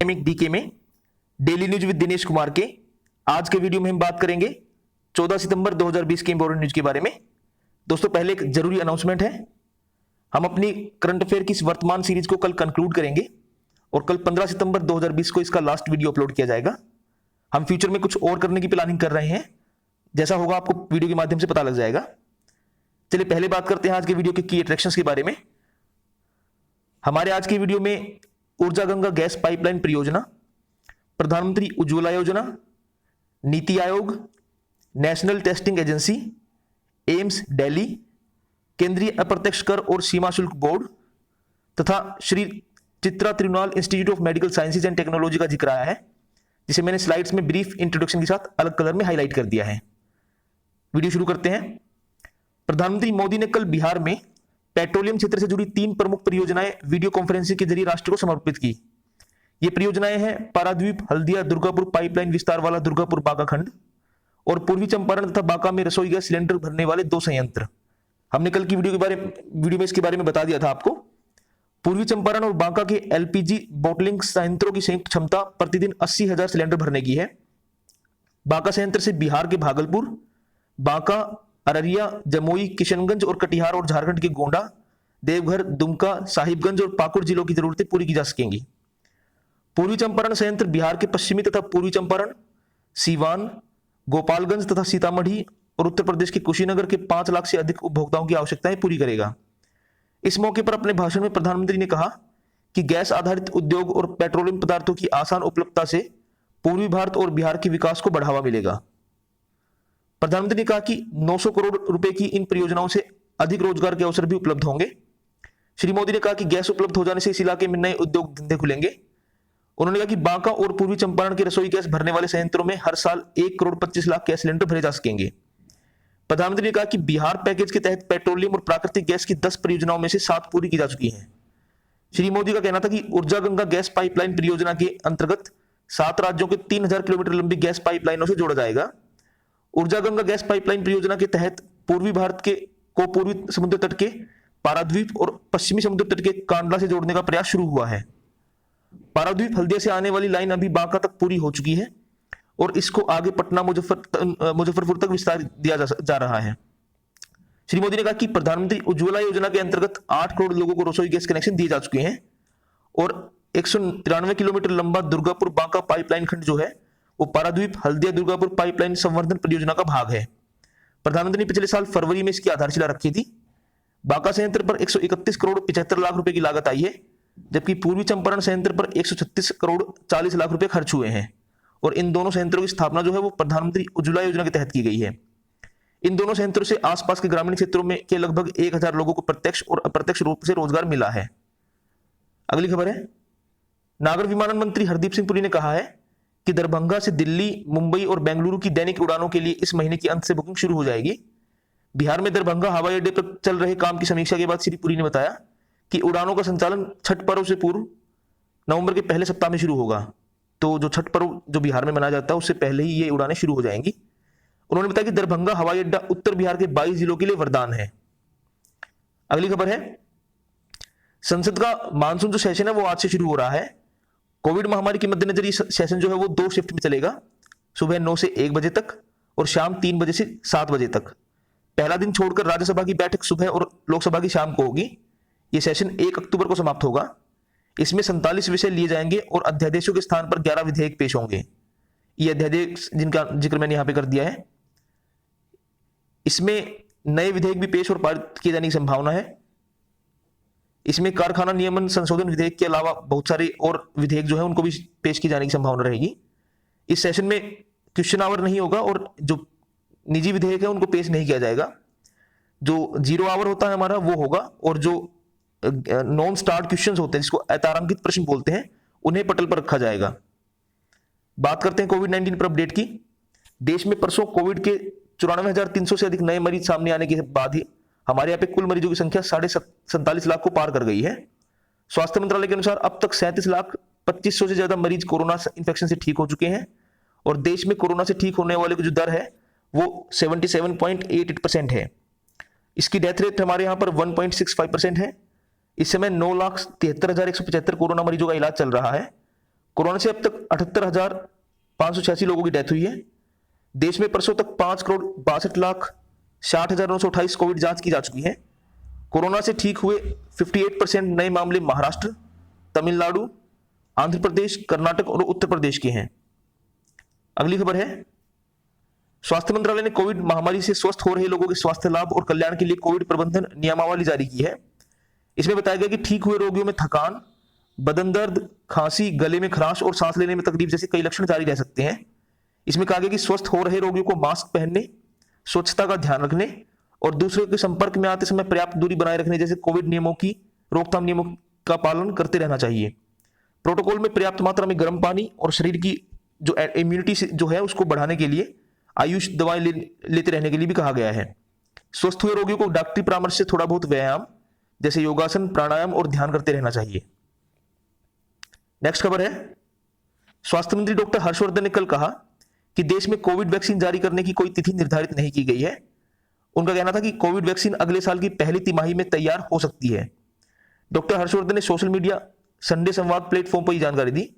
Academic DK में daily news with Dinesh Kumar के आज के वीडियो में हम बात करेंगे 14 सितंबर 2020 के इंपॉर्टेंट न्यूज के बारे में। दोस्तों, पहले एक जरूरी अनाउंसमेंट है। हम अपनी करंट अफेयर की इस वर्तमान सीरीज को कल कंक्लूड करेंगे और कल 15 सितंबर 2020 को इसका लास्ट वीडियो अपलोड किया जाएगा। हम फ्यूचर में कुछ और करने की प्लानिंग कर रहे हैं, जैसा होगा आपको वीडियो के माध्यम से पता लग जाएगा। चलिए पहले बात करते हैं आज के वीडियो के की अट्रैक्शंस के बारे में। हमारे आज की वीडियो में ऊर्जा गंगा गैस पाइपलाइन परियोजना, प्रधानमंत्री Ujjwala Yojana, NITI Aayog, National Testing Agency, AIIMS Delhi, केंद्रीय अप्रत्यक्ष कर और सीमा शुल्क बोर्ड तथा Shri Chitra Tirunal Institute of Medical Sciences and Technology का जिक्र आया है, जिसे मैंने स्लाइड्स में ब्रीफ इंट्रोडक्शन के साथ अलग कलर में हाईलाइट कर दिया है। वीडियो शुरू करते हैं। प्रधानमंत्री मोदी ने कल बिहार में पेट्रोलियम क्षेत्र से जुड़ी 3 प्रमुख परियोजनाएं वीडियो कॉन्फ्रेंसिंग के जरिए राष्ट्र को समर्पित की। ये परियोजनाएं हैं पाराद्वीप हल्दिया दुर्गापुर पाइपलाइन विस्तार वाला दुर्गापुर बांका खंड और पूर्वी चंपारण तथा बांका में रसोई गैस सिलेंडर भरने वाले 2 संयंत्र। हमने कल की वीडियो में इसके बारे में बता दिया था आपको। पूर्वी चंपारण और बांका के एलपीजी बॉटलिंग संयंत्रों की संयुक्त क्षमता प्रतिदिन 80,000 सिलेंडर भरने की है। बांका संयंत्र से बिहार के भागलपुर, बांका, अररिया, जमुई, किशनगंज और कटिहार और झारखंड के गोंडा, देवघर, दुमका, साहिबगंज और पाकुड़ जिलों की जरूरतें पूरी की जा सकेंगी। पूर्वी चंपारण संयंत्र बिहार के पश्चिमी तथा पूर्वी चंपारण, सीवान, गोपालगंज तथा सीतामढ़ी और उत्तर प्रदेश के कुशीनगर के 5 लाख से अधिक उपभोक्ताओं की आवश्यकताएं पूरी करेगा। इस मौके पर अपने भाषण में प्रधानमंत्री ने कहा कि गैस आधारित उद्योग और पेट्रोलियम पदार्थों की आसान उपलब्धता से पूर्वी भारत और बिहार के विकास को बढ़ावा मिलेगा। प्रधानमंत्री ने कहा कि 900 करोड़ रुपए की इन परियोजनाओं से अधिक रोजगार के अवसर भी उपलब्ध होंगे। श्री मोदी ने कहा कि गैस उपलब्ध हो जाने से इस इलाके में नए उद्योग धंधे खुलेंगे। उन्होंने कहा कि बांका और पूर्वी चंपारण के रसोई गैस भरने वाले संयंत्रों में हर साल 1 करोड़ 25 लाख गैस सिलेंडर भरे जा सकेंगे। प्रधानमंत्री ने कहा कि बिहार पैकेज के तहत पेट्रोलियम और प्राकृतिक गैस की 10 परियोजनाओं में से 7 पूरी की जा चुकी हैं। श्री मोदी का कहना था कि ऊर्जा गंगा गैस पाइपलाइन परियोजना के अंतर्गत 7 राज्यों के 3000 किलोमीटर लंबी गैस पाइपलाइनों से जोड़ा जाएगा। ऊर्जा गंगा गैस पाइपलाइन परियोजना के तहत पूर्वी भारत को पूर्वी समुद्र तट के पाराद्वीप और पश्चिमी समुद्र तट के कांडला से जोड़ने का प्रयास शुरू हुआ है। पाराद्वीप हल्दिया से आने वाली लाइन अभी बांका तक पूरी हो चुकी है और इसको आगे पटना मुजफ्फरपुर तक विस्तार दिया जा रहा है। श्री मोदी ने कहा कि प्रधानमंत्री उज्ज्वला योजना के अंतर्गत 8 करोड़ लोगों को रसोई गैस कनेक्शन दिए जा चुके हैं और 193 किलोमीटर लंबा दुर्गापुर बांका पाइपलाइन खंड जो है वो पाराद्वीप हल्दिया दुर्गापुर पाइपलाइन संवर्धन परियोजना का भाग है। प्रधानमंत्री ने पिछले साल फरवरी में इसकी आधारशिला रखी थी। बांका संयंत्र पर 131 करोड़ 75 लाख रुपए की लागत आई है, जबकि पूर्वी चंपारण संयंत्र पर 136 करोड़ 40 लाख रुपए खर्च हुए हैं और इन दोनों संयंत्रों की स्थापना जो है वो प्रधानमंत्री उज्ज्वला योजना के तहत की गई है। इन दोनों संयंत्रों से आसपास के ग्रामीण क्षेत्रों में के लगभग 1000 लोगों को प्रत्यक्ष और अप्रत्यक्ष रूप से रोजगार मिला है। अगली खबर है, नागर विमानन मंत्री हरदीप सिंह पुरी ने कहा है कि दरभंगा से दिल्ली, मुंबई और बेंगलुरु की दैनिक उड़ानों के लिए इस महीने के अंत से बुकिंग शुरू हो जाएगी। बिहार में दरभंगा हवाई अड्डे पर चल रहे काम की समीक्षा के बाद श्री पुरी ने बताया कि उड़ानों का संचालन छठ पर्व से पूर्व नवंबर के पहले सप्ताह में शुरू होगा। तो जो छठ पर्व जो बिहार में मनाया जाता है उससे पहले ही ये उड़ानें शुरू हो जाएंगी। उन्होंने बताया कि दरभंगा हवाई अड्डा उत्तर बिहार के 22 जिलों के लिए वरदान है। अगली खबर है, संसद का मानसून जो सेशन है वो आज से शुरू हो रहा है। कोविड महामारी के मद्देनजर ये सेशन जो है वो 2 शिफ्ट में चलेगा, सुबह 9 से 1 बजे तक और शाम 3 बजे से 7 बजे तक। पहला दिन छोड़कर राज्यसभा की बैठक सुबह और लोकसभा की शाम को होगी। यह सेशन 1 अक्टूबर को समाप्त होगा। इसमें 47 विषय लिए जाएंगे और अध्यादेशों के स्थान पर 11 विधेयक पेश होंगे। ये अध्यादेश जिनका जिक्र मैंने यहां पे कर दिया है, इसमें नए विधेयक भी पेश और पारित किए जाने की संभावना है। इसमें कारखाना नियमन संशोधन विधेयक के अलावा बहुत सारे और विधेयक जो है उनको भी पेश किए जाने की संभावना रहेगी। इस सेशन में क्वेश्चन आवर नहीं होगा और जो निजी विधेयक है उनको पेश नहीं किया जाएगा। जो 0 आवर होता है हमारा वो होगा और जो नॉन स्टार्ट क्वेश्चंस होते हैं जिसको अतारांकित प्रश्न बोलते हैं उन्हें पटल पर रखा जाएगा। बात करते हैं कोविड-19 पर अपडेट की। देश में परसों कोविड के 94,300 से अधिक नए मरीज सामने आने के बाद ही हमारे यहाँ पे कुल मरीजों की संख्या 47 लाख को पार कर गई है। स्वास्थ्य मंत्रालय के अनुसार अब तक 37,25,000 से ज्यादा मरीज कोरोना इंफेक्शन से ठीक हो चुके हैं और देश में कोरोना से ठीक होने वाले की जो दर है वो 77.88% है। इसकी डेथ रेट हमारे यहाँ पर 1.65% है। इस समय 9,73,175 कोरोना मरीजों का इलाज चल रहा है। कोरोना से अब तक 78,586 लोगों की डेथ हुई है। देश में परसों तक 5,62,60,928 कोविड जांच की जा चुकी है। कोरोना से ठीक हुए 58% नए मामले महाराष्ट्र, तमिलनाडु, आंध्र प्रदेश, कर्नाटक और उत्तर प्रदेश के हैं। अगली खबर है, स्वास्थ्य मंत्रालय ने कोविड महामारी से स्वस्थ हो रहे लोगों के स्वास्थ्य लाभ और कल्याण के लिए कोविड प्रबंधन नियमावली जारी की है। इसमें बताया गया कि ठीक हुए रोगियों में थकान, बदन दर्द, खांसी, गले में खराश और सांस लेने में तकलीफ जैसे कई लक्षण जारी रह सकते हैं। इसमें कहा गया कि स्वस्थ हो रहे रोगियों को मास्क पहनने, स्वच्छता का ध्यान रखने और दूसरों के संपर्क में आते समय पर्याप्त दूरी बनाए रखने जैसे कोविड नियमों की रोकथाम नियमों का पालन करते रहना चाहिए। प्रोटोकॉल में पर्याप्त मात्रा में गर्म पानी और शरीर की जो इम्यूनिटी जो है उसको बढ़ाने के लिए आयुष दवाएं लेते रहने के लिए भी कहा गया है। स्वस्थ हुए रोगियों को डॉक्टरी परामर्श से थोड़ा बहुत व्यायाम जैसे योगासन, प्राणायाम और ध्यान करते रहना चाहिए। नेक्स्ट खबर है, स्वास्थ्य मंत्री डॉक्टर हर्षवर्धन ने कल कहा कि देश में कोविड वैक्सीन जारी करने की कोई तिथि निर्धारित नहीं की गई है। उनका कहना था कि कोविड वैक्सीन अगले साल की पहली तिमाही में तैयार हो सकती है। डॉक्टर हर्षवर्धन ने सोशल मीडिया संडे संवाद प्लेटफॉर्म पर यह जानकारी दी।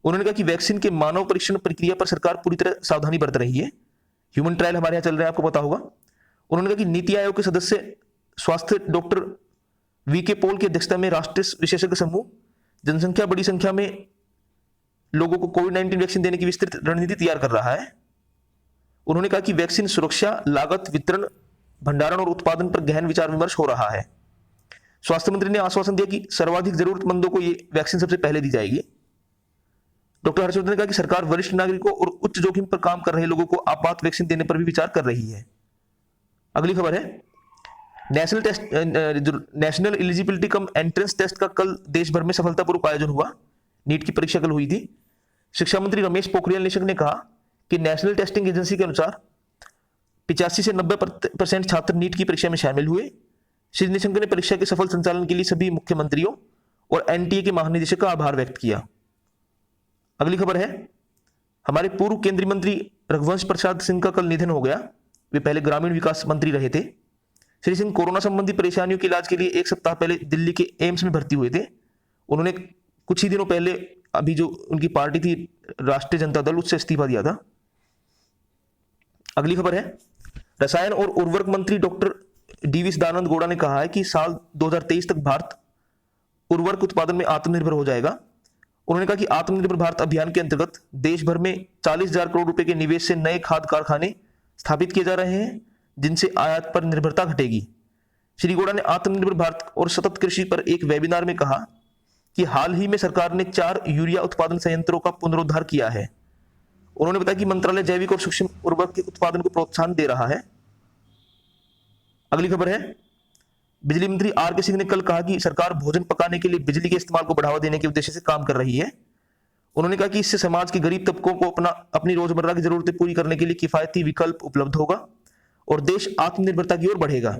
उन्होंने कहा कि वैक्सीन के मानव परीक्षण प्रक्रिया पर सरकार पूरी तरह सावधानी बरत रही है। ह्यूमन ट्रायल हमारे यहाँ चल रहे हैं, आपको पता होगा। उन्होंने कहा कि नीति आयोग के सदस्य स्वास्थ्य डॉक्टर वीके पॉल की अध्यक्षता में राष्ट्रीय विशेषज्ञ समूह जनसंख्या बड़ी संख्या में लोगों को कोविड-19 वैक्सीन देने की विस्तृत रणनीति तैयार कर रहा है। उन्होंने कहा कि वैक्सीन सुरक्षा, लागत, वितरण, भंडारण और उत्पादन पर गहन विचार विमर्श हो रहा है। स्वास्थ्य मंत्री ने आश्वासन दिया कि सर्वाधिक जरूरतमंदों को यह वैक्सीन सबसे पहले दी जाएगी। डॉक्टर हर्षवर्धन ने कहा कि सरकार वरिष्ठ नागरिकों और उच्च जोखिम पर काम कर रहे लोगों को आपात वैक्सीन देने पर भी विचार कर रही है। अगली खबर है, National Eligibility cum Entrance Test का कल देश भर में सफलतापूर्वक आयोजन हुआ। नीट की परीक्षा कल हुई थी। शिक्षा मंत्री रमेश पोखरियाल निशंक ने कहा कि नेशनल टेस्टिंग एजेंसी के अनुसार 85 से 90% छात्र नीट की परीक्षा में शामिल हुए। श्री निशंक ने परीक्षा के सफल संचालन के लिए सभी मुख्यमंत्रियों और एनटीए के महानिदेशक का आभार व्यक्त किया। अगली खबर है, हमारे पूर्व केंद्रीय मंत्री रघुवंश प्रसाद सिंह का कल निधन हो गया। वे पहले ग्रामीण विकास मंत्री रहे थे। श्री सिंह कोरोना संबंधी परेशानियों के इलाज के लिए एक सप्ताह पहले दिल्ली के एम्स में भर्ती हुए थे। उन्होंने कुछ ही दिनों पहले अभी जो उनकी पार्टी थी राष्ट्रीय जनता दल, उससे इस्तीफा दिया था। अगली खबर है, रसायन और उर्वरक मंत्री डॉक्टर डीवी सदानंद गौड़ा ने कहा है कि साल 2023 तक भारत उर्वरक उत्पादन में आत्मनिर्भर हो जाएगा। उन्होंने कहा कि आत्मनिर्भर भारत अभियान के अंतर्गत देश भर में 40,000 करोड़ रुपए के निवेश से नए खाद कारखाने स्थापित किए जा रहे हैं, जिनसे आयात पर निर्भरता घटेगी। श्री गौड़ा ने आत्मनिर्भर भारत और सतत कृषि पर एक वेबिनार में कहा कि हाल ही में सरकार ने 4 यूरिया उत्पादन संयंत्रों का पुनरुद्धार किया है। उन्होंने बताया कि मंत्रालय जैविक और सूक्ष्म उर्वरक के उत्पादन को प्रोत्साहन दे रहा है। अगली खबर है, बिजली मंत्री आर के सिंह ने कल कहा कि सरकार भोजन पकाने के लिए बिजली के इस्तेमाल को बढ़ावा देने के उद्देश्य से काम कर रही है। उन्होंने कहा कि इससे समाज के गरीब तबकों को अपनी रोजमर्रा की जरूरतें पूरी करने के लिए किफायती विकल्प उपलब्ध होगा और देश आत्मनिर्भरता की ओर बढ़ेगा।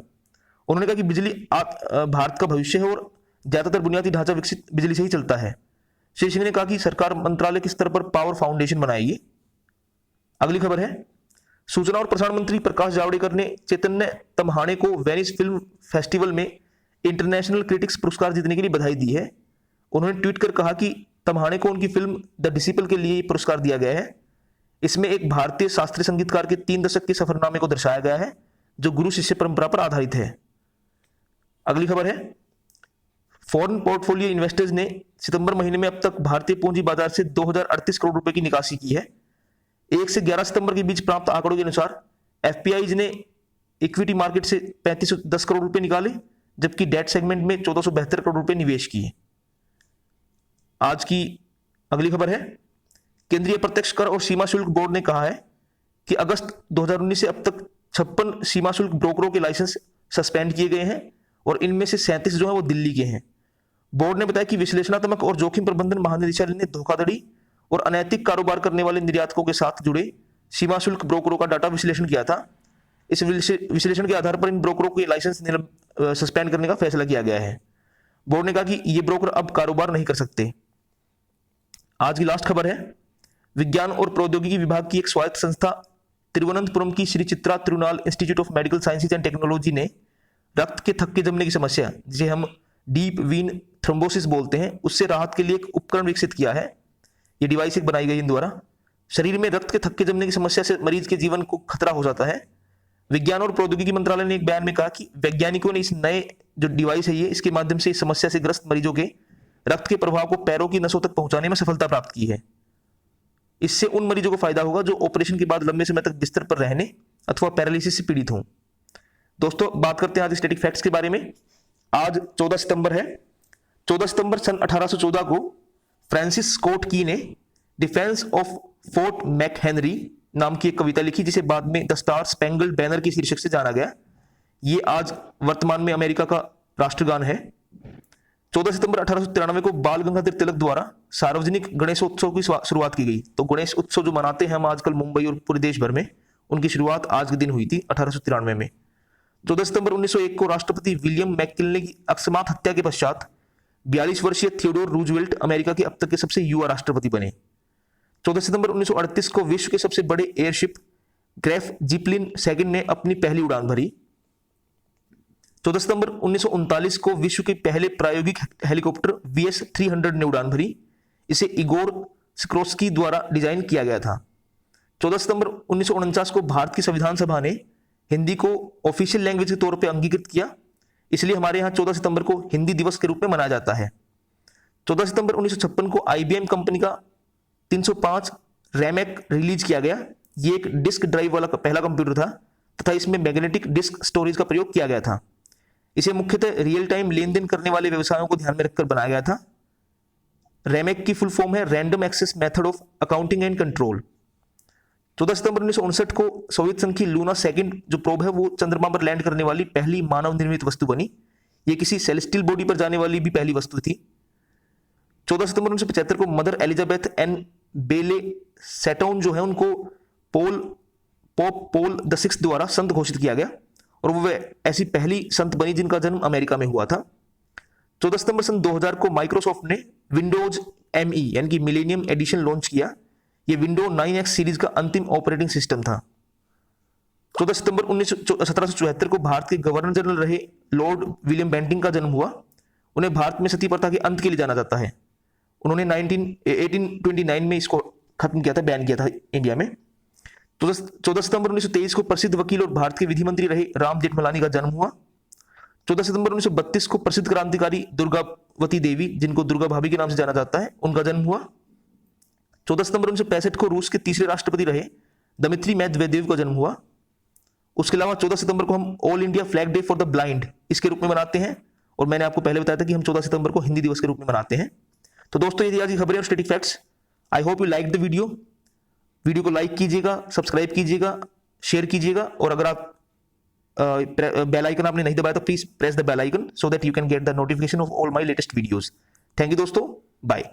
उन्होंने कहा कि बिजली भारत का भविष्य है और ज्यादातर बुनियादी ढांचा विकसित बिजली से ही चलता है। श्री सिंह ने कहा कि सरकार मंत्रालय के स्तर पर पावर फाउंडेशन बनाएगी। अगली खबर है, सूचना और प्रसारण मंत्री प्रकाश जावड़ेकर ने चैतन्य तम्हाणे को वेनिस फिल्म फेस्टिवल में इंटरनेशनल क्रिटिक्स पुरस्कार जीतने के लिए बधाई दी है। उन्होंने ट्वीट कर कहा कि तम्हाणे को उनकी फिल्म द डिसिपल के लिए पुरस्कार दिया गया है। इसमें एक भारतीय शास्त्रीय संगीतकार के 3 दशक के सफरनामे को दर्शाया गया है, जो गुरु शिष्य परंपरा पर आधारित है। अगली खबर है, फॉरेन पोर्टफोलियो इन्वेस्टर्स ने सितंबर महीने में अब तक भारतीय पूंजी बाजार से 2038 करोड़ रुपए की निकासी की है। 1 से 11 सितंबर के बीच प्राप्त आंकड़ों के अनुसार एफपीआईज ने इक्विटी मार्केट से 3510 करोड़ रुपए निकाले, जबकि डेट सेगमेंट में 1472 करोड़ रुपए निवेश किए। आज की अगली खबर है, केंद्रीय प्रत्यक्ष कर और सीमा शुल्क बोर्ड ने कहा है कि अगस्त 2019 से अब तक 56 सीमा शुल्क ब्रोकरों के लाइसेंस सस्पेंड किए गए हैं और इनमें से 37 जो है वो दिल्ली के हैं। बोर्ड ने बताया कि विश्लेषणात्मक और जोखिम प्रबंधन महानिदेशालय ने धोखाधड़ी और अनैतिक कारोबार करने वाले निर्यातकों के साथ जुड़े सीमा शुल्क ब्रोकरों का डाटा विश्लेषण किया था। इस विश्लेषण के आधार पर इन ब्रोकरों के लाइसेंस सस्पेंड करने का फैसला किया गया है। बोर्ड ने कहा कि ये ब्रोकर अब कारोबार नहीं कर सकते। आज की लास्ट खबर है, विज्ञान और प्रौद्योगिकी विभाग की एक स्वायत्त संस्था तिरुवनंतपुरम की Shri Chitra Tirunal Institute of Medical Sciences and Technology ने रक्त के थक्के जमने की समस्या, जिसे हम डीप वीन थ्रोम्बोसिस बोलते हैं, उससे राहत के लिए एक उपकरण विकसित किया है। ये डिवाइस एक बनाई गई इन द्वारा। शरीर में रक्त के थक्के जमने की समस्या से मरीज के जीवन को खतरा हो जाता है। विज्ञान और प्रौद्योगिकी मंत्रालय ने एक बयान में कहा कि वैज्ञानिकों ने इस नए जो डिवाइस है ये इसके माध्यम से इस समस्या से ग्रस्त मरीजों के रक्त के प्रभाव को पैरों की नसों तक पहुंचाने में सफलता प्राप्त की है। इससे उन मरीजों को फायदा होगा जो ऑपरेशन के बाद लंबे समय तक बिस्तर पर रहने अथवा पैरालिसिस से पीड़ित हों। दोस्तों बात करते हैं आज स्टैटिक फैक्ट्स के बारे में। आज 14 सितंबर है। 14 सितंबर सन 1814 को फ्रांसिस स्कॉट की ने डिफेंस ऑफ फोर्ट मैकहेनरी नाम की एक कविता लिखी जिसे बाद में द स्टार स्पैंगल्ड बैनर की शीर्षक से जाना गया। ये आज वर्तमान में अमेरिका का राष्ट्रगान है। 14 सितंबर 1893 को बाल गंगाधर तिलक द्वारा सार्वजनिक गणेशोत्सव की शुरुआत की गई। तो गणेश उत्सव जो मनाते हैं हम आजकल मुंबई और पूरे देश भर में, उनकी शुरुआत आज के दिन हुई थी 1893 में। 14 सितंबर 1901 को राष्ट्रपति विलियम मैककिनले की अकस्मात हत्या के पश्चात 42 वर्षीय थियोडोर रूजवेल्ट अमेरिका के अब तक के सबसे युवा राष्ट्रपति बने। 14 सितंबर 1938 को विश्व के सबसे बड़े एयरशिप ग्रेफ जिपलिन सेकंड ने अपनी पहली उड़ान भरी। 14 सितंबर 1939 को विश्व के पहले प्रायोगिक हेलीकॉप्टर VS-300 ने उड़ान भरी। इसे इगोर सिक्रोस्की द्वारा डिजाइन किया गया था। 14 सितंबर 1949 को भारत की संविधान सभा ने हिंदी को ऑफिशियल लैंग्वेज के तौर पर अंगीकृत किया, इसलिए हमारे यहाँ 14 सितंबर को हिंदी दिवस के रूप में मनाया जाता है। 14 सितंबर 1956 को IBM कंपनी का 305 रैमैक रिलीज किया गया। ये एक डिस्क ड्राइव वाला पहला कंप्यूटर था तथा इसमें मैग्नेटिक डिस्क स्टोरेज का प्रयोग किया गया था। इसे मुख्यतः रियल टाइम लेन देन करने वाले व्यवसायों को ध्यान में रखकर बनाया गया था। रैमैक की फुल फॉर्म है Random Access Method of Accounting and Control. 14 सितंबर 1959 को सोवियत संघ की लूना सेकंड जो प्रोब है वो चंद्रमा पर लैंड करने वाली पहली मानव निर्मित वस्तु बनी। ये किसी सेलेस्टियल बॉडी पर जाने वाली भी पहली वस्तु थी। 14 सितंबर 1975 को मदर एलिजाबेथ एन बेले सेटोन जो है उनको पोप पोल द सिक्स्थ द्वारा संत घोषित किया गया और वो ऐसी पहली संत बनी जिनका जन्म अमेरिका में हुआ था। 14 सितंबर सन 2000 को माइक्रोसॉफ्ट ने विंडोज ME यानी कि मिलेनियम एडिशन लॉन्च किया। ये विंडो 9X सीरीज का अंतिम ऑपरेटिंग सिस्टम था। 14 सितंबर 1774 को भारत के गवर्नर जनरल रहे लॉर्ड विलियम बेंटिंग का जन्म हुआ। उन्हें भारत में सती प्रथा के अंत के लिए जाना जाता है। उन्होंने 1829 में इसको खत्म किया था, बैन किया था इंडिया में। 14 सितंबर 1923 को प्रसिद्ध वकील और भारत के विधि मंत्री रहे राम जेठमलानी का जन्म हुआ। 14 सितंबर 1932 को प्रसिद्ध क्रांतिकारी दुर्गावती देवी, जिनको दुर्गा भाभी के नाम से जाना जाता है, उनका जन्म हुआ। 14 सितंबर 1965 को रूस के तीसरे राष्ट्रपति रहे दमित्री मेदवेदेव का जन्म हुआ। उसके अलावा 14 सितंबर को हम all India flag day for the blind इसके रूप में मनाते हैं और मैंने आपको पहले बताया था कि हम 14 सितंबर को हिंदी दिवस के रूप में मनाते हैं। तो दोस्तों ये आज की खबरें और static facts. I hope you like the video को लाइक कीजिएगा, सब्सक्राइब कीजिएगा, शेयर कीजिएगा और अगर आप बेल आइकन आपने नहीं दबाया तो please press the bell icon so that you can get the notification of all my latest videos. Thank you दोस्तों, बाय।